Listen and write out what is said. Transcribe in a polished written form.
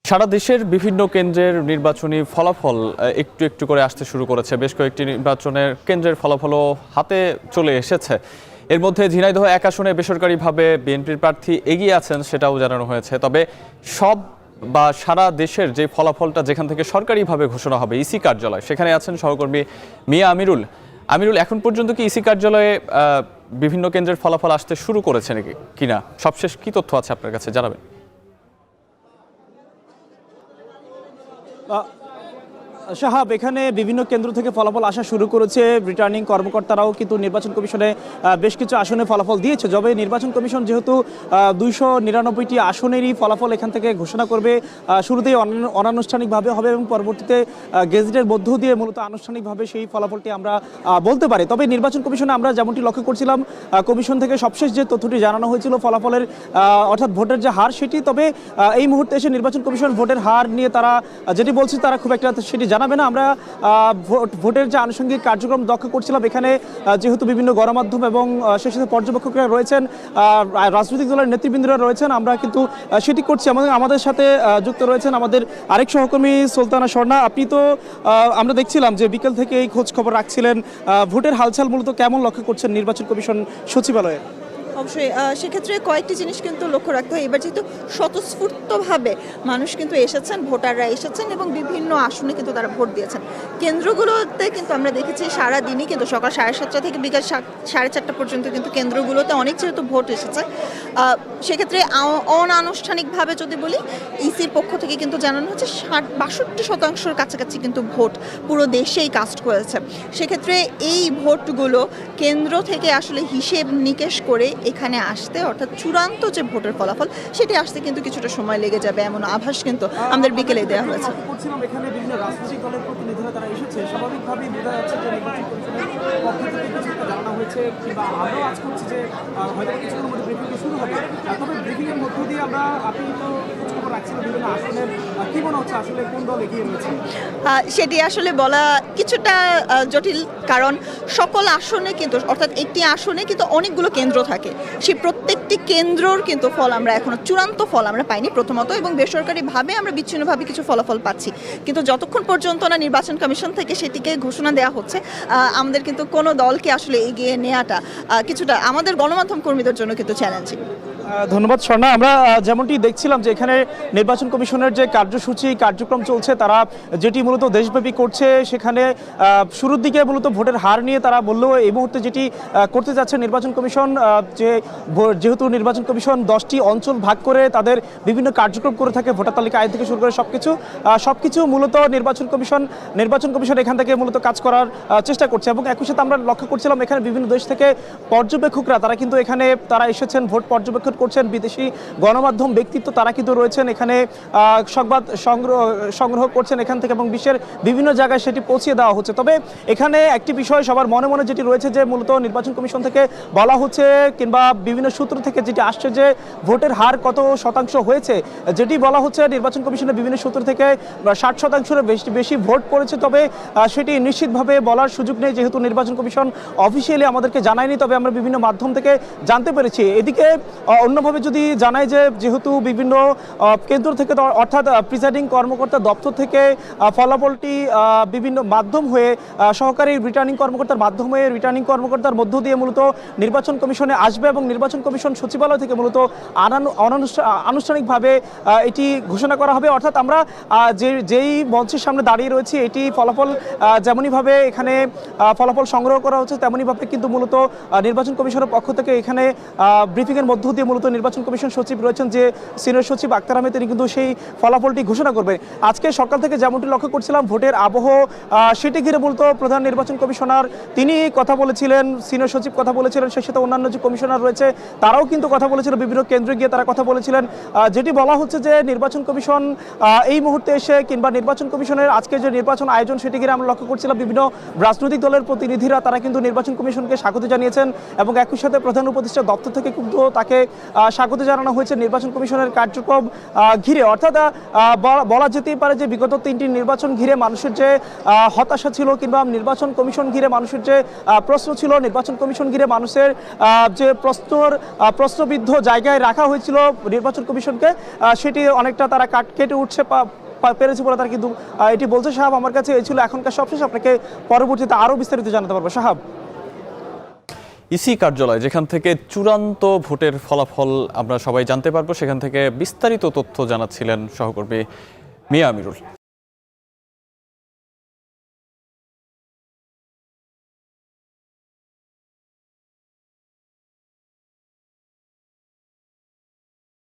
সারা দেশের বিভিন্ন কেন্দ্রের নির্বাচনী ফলাফল একটু একটু করে আসতে শুরু করেছে। বেশ কয়েকটি নির্বাচনের কেন্দ্রের ফলাফলও হাতে চলে এসেছে। এর মধ্যে ঝিনাইদহ ১ আসনে বেসরকারিভাবে বিএনপির প্রার্থী এগিয়ে আছেন, সেটাও জানানো হয়েছে। তবে সব বা সারা দেশের যে ফলাফলটা যেখান থেকে সরকারিভাবে ঘোষণা হবে ইসি কার্যালয়, সেখানে আছেন সহকর্মী মিয়া আমিরুল। এখন পর্যন্ত কি ইসি কার্যালয়ে বিভিন্ন কেন্দ্রের ফলাফল আসতে শুরু করেছে নাকি কিনা, সবশেষ কি তথ্য আছে আপনার কাছে জানাবেন? শাহাব, এখানে বিভিন্ন কেন্দ্র থেকে ফলাফল আসা শুরু করেছে। রিটার্নিং কর্মকর্তারাও কিন্তু নির্বাচন কমিশনে বেশ কিছু আসনে ফলাফল দিয়েছে। তবে নির্বাচন কমিশন যেহেতু 299টি আসনেরই ফলাফল এখান থেকে ঘোষণা করবে, শুরুতেই অনানুষ্ঠানিকভাবে হবে এবং পরবর্তীতে গেজেটের মধ্য দিয়ে মূলত আনুষ্ঠানিকভাবে সেই ফলাফলটি আমরা বলতে পারি। তবে নির্বাচন কমিশনে আমরা যেমনটি লক্ষ্য করছিলাম, কমিশন থেকে সবশেষ যে তথ্যটি জানানো হয়েছিল ফলাফলের অর্থাৎ ভোটের যে হার সেটি, তবে এই মুহূর্তে এসে নির্বাচন কমিশন ভোটের হার নিয়ে তারা যেটি বলছে তারা খুব একটা সেটি জানাবে না। আমরা ভোটের যে আনুষঙ্গিক কার্যক্রম লক্ষ্য করছিলাম, এখানে যেহেতু বিভিন্ন গণমাধ্যম এবং সেই সাথে পর্যবেক্ষকরা রয়েছেন, রাজনৈতিক দলের নেতৃবৃন্দরা রয়েছেন, আমরা কিন্তু সেটি করছি। আমাদের সাথে যুক্ত রয়েছেন আমাদের আরেক সহকর্মী সুলতানা স্বর্ণা। আপনি তো আমরা দেখছিলাম যে বিকেল থেকে এই খোঁজ খবর রাখছিলেন, ভোটের হালচাল মূলত কেমন লক্ষ্য করছেন নির্বাচন কমিশন সচিবালয়ে? অবশ্যই সেক্ষেত্রে কয়েকটি জিনিস কিন্তু লক্ষ্য রাখতে হয়। এবার যেহেতু স্বতঃস্ফূর্তভাবে মানুষ কিন্তু এসেছেন, ভোটাররা এসেছেন এবং বিভিন্ন আসনে কিন্তু তারা ভোট দিয়েছেন। কেন্দ্রগুলোতে কিন্তু আমরা দেখেছি সারাদিনই কিন্তু সকাল 7:30 থেকে বিকাল 4:30 পর্যন্ত কিন্তু কেন্দ্রগুলোতে অনেক যেহেতু ভোট এসেছে, সেক্ষেত্রে অনানুষ্ঠানিকভাবে যদি বলি, ইসির পক্ষ থেকে কিন্তু জানানো হচ্ছে 62% কাছাকাছি কিন্তু ভোট পুরো দেশেই কাস্ট করেছে। সেক্ষেত্রে এই ভোটগুলো কেন্দ্র থেকে আসলে হিসেব নিকেশ করে এখানে আসতে, অর্থাৎ চূড়ান্ত যে ভোটের ফলাফল সেটি আসতে কিন্তু কিছুটা সময় লেগে যাবে, এমন আভাস কিন্তু আমাদের বিকেলে দেওয়া হয়েছে। এখানে বিভিন্ন রাজনৈতিক দলের প্রতিনিধিরা তারা এসেছে, স্বাভাবিকভাবেই বোঝা যাচ্ছে যে নির্বাচন কমিশনের পক্ষ থেকে কিছু একটা জানানো হয়েছে, কিংবা আমরাও আজ করছি যে হয়তো কিছুক্ষণের মধ্যে ব্রিফিং শুরু হবে। তবে ব্রিফিংয়ের মধ্য দিয়ে আপনি তো খোঁজখবর রাখছিলেন বিভিন্ন আসনের, কি মনে হচ্ছে আসলে কোন দল এগিয়ে রয়েছে? সেটি আসলে বলা কিছুটা জটিল, কারণ সকল আসনে কিন্তু, অর্থাৎ একটি আসনে কিন্তু অনেকগুলো কেন্দ্র থাকে। সেই প্রত্যেকটি কেন্দ্রর কিন্তু ফল আমরা এখনো চূড়ান্ত ফল আমরা পাইনি প্রথমত, এবং বেসরকারিভাবে আমরা বিচ্ছিন্নভাবে কিছু ফলাফল পাচ্ছি। কিন্তু যতক্ষণ পর্যন্ত না নির্বাচন কমিশন থেকে সেটিকে ঘোষণা দেওয়া হচ্ছে, আমাদের কিন্তু কোনো দলকে আসলে এগিয়ে নেওয়াটা কিছুটা আমাদের গণমাধ্যম কর্মীদের জন্য কিন্তু চ্যালেঞ্জিং। ধন্যবাদ স্বর্ণা। আমরা যেমনটি দেখছিলাম যে এখানে নির্বাচন কমিশনের যে কার্যসূচি কার্যক্রম চলছে, তারা যেটি মূলত দেশব্যাপী করছে, সেখানে শুরুর দিকে মূলত ভোটের হার নিয়ে তারা বললেও এই মুহূর্তে যেটি করতে যাচ্ছে নির্বাচন কমিশন, যেহেতু নির্বাচন কমিশন 10টি অঞ্চল ভাগ করে তাদের বিভিন্ন কার্যক্রম করে থাকে, ভোটার তালিকা আইন থেকে শুরু করে সবকিছু মূলত নির্বাচন কমিশন এখান থেকে মূলত কাজ করার চেষ্টা করছে। এবং একই সাথে আমরা লক্ষ্য করছিলাম এখানে বিভিন্ন দেশ থেকে পর্যবেক্ষকরা তারা কিন্তু এখানে তারা এসেছেন, ভোট পর্যবেক্ষণ করছেন। বিদেশি গণমাধ্যম ব্যক্তিত্ব তারা কিন্তু রয়েছেন এখানে, সংবাদ সংগ্রহ করছেন এখান থেকে, এবং বিশ্বের বিভিন্ন জায়গায় সেটি পৌঁছে দেওয়া হচ্ছে। তবে এখানে একটি বিষয় সবার মনে মনে যেটি রয়েছে, যে মূলত নির্বাচন কমিশন থেকে বলা হচ্ছে কিংবা বিভিন্ন সূত্র থেকে যেটি আসছে যে ভোটের হার কত শতাংশ হয়েছে, যেটি বলা হচ্ছে নির্বাচন কমিশনের বিভিন্ন সূত্র থেকে 60%-এর বেশি ভোট পড়েছে। তবে সেটি নিশ্চিতভাবে বলার সুযোগ নেই, যেহেতু নির্বাচন কমিশন অফিসিয়ালি আমাদেরকে জানায়নি। তবে আমরা বিভিন্ন মাধ্যম থেকে জানতে পেরেছি। এদিকে অন্যভাবে যদি জানাই যে যেহেতু বিভিন্ন কেন্দ্র থেকে, অর্থাৎ প্রিসাইডিং কর্মকর্তা দপ্তর থেকে ফলাফলটি বিভিন্ন মাধ্যম হয়ে সহকারী রিটার্নিং কর্মকর্তার মাধ্যমে রিটার্নিং কর্মকর্তার মধ্য দিয়ে মূলত নির্বাচন কমিশনে আসবে, এবং নির্বাচন কমিশন সচিবালয় থেকে মূলত আনুষ্ঠানিকভাবে এটি ঘোষণা করা হবে। অর্থাৎ আমরা যেই মঞ্চের সামনে দাঁড়িয়ে রয়েছি, এটি ফলাফল যেমনইভাবে এখানে ফলাফল সংগ্রহ করা হচ্ছে, তেমনইভাবে কিন্তু মূলত নির্বাচন কমিশনের পক্ষ থেকে এখানে ব্রিফিংয়ের মধ্য দিয়ে মূলত নির্বাচন কমিশন সচিব রয়েছেন, যে সিনিয়র সচিব আক্তার আহমেদ, তিনি কিন্তু সেই ফলাফলটি ঘোষণা করবেন। আজকে সকাল থেকে যেমনটি লক্ষ্য করছিলাম, ভোটের আবহ সেটি ঘিরে মূলত প্রধান নির্বাচন কমিশনার তিনি কথা বলেছিলেন, সিনিয়র সচিব কথা বলেছিলেন, সেই সাথে অন্যান্য যে কমিশনার রয়েছে তারাও কিন্তু কথা বলেছিল, বিভিন্ন কেন্দ্রে গিয়ে তারা কথা বলেছিলেন। যেটি বলা হচ্ছে যে নির্বাচন কমিশন এই মুহূর্তে এসে, কিংবা নির্বাচন কমিশনের আজকে যে নির্বাচন আয়োজন সেটি ঘিরে আমরা লক্ষ্য করছিলাম বিভিন্ন রাজনৈতিক দলের প্রতিনিধিরা তারা কিন্তু নির্বাচন কমিশনকে স্বাগত জানিয়েছেন, এবং একই সাথে প্রধান উপদেষ্টা দপ্তর থেকে কিন্তু তাকে স্বাগত জানানো হয়েছে নির্বাচন কমিশনের কার্যক্রম ঘিরে। অর্থাৎ বলা যেতেই পারে যে বিগত 3টি নির্বাচন ঘিরে মানুষের যে হতাশা ছিল কিংবা নির্বাচন কমিশন ঘিরে মানুষের যে প্রশ্ন ছিল, নির্বাচন কমিশন ঘিরে মানুষের যে প্রশ্নবিদ্ধ জায়গায় রাখা হয়েছিল নির্বাচন কমিশনকে, সেটি অনেকটা তারা কেটে উঠছে পেরেছে বলে তারা কিন্তু এটি বলছে। সাহাব, আমার কাছে এই ছিল এখনকার সবশেষ, আপনাকে পরবর্তীতে আরও বিস্তারিত জানাতে পারবো। সাহাব। ইসি কার্যালয়, যেখান থেকে চূড়ান্ত ভোটের ফলাফল আমরা সবাই জানতে পারবো, সেখান থেকে বিস্তারিত তথ্য জানাচ্ছিলেন সহকর্মী মিয়া আমিরুল।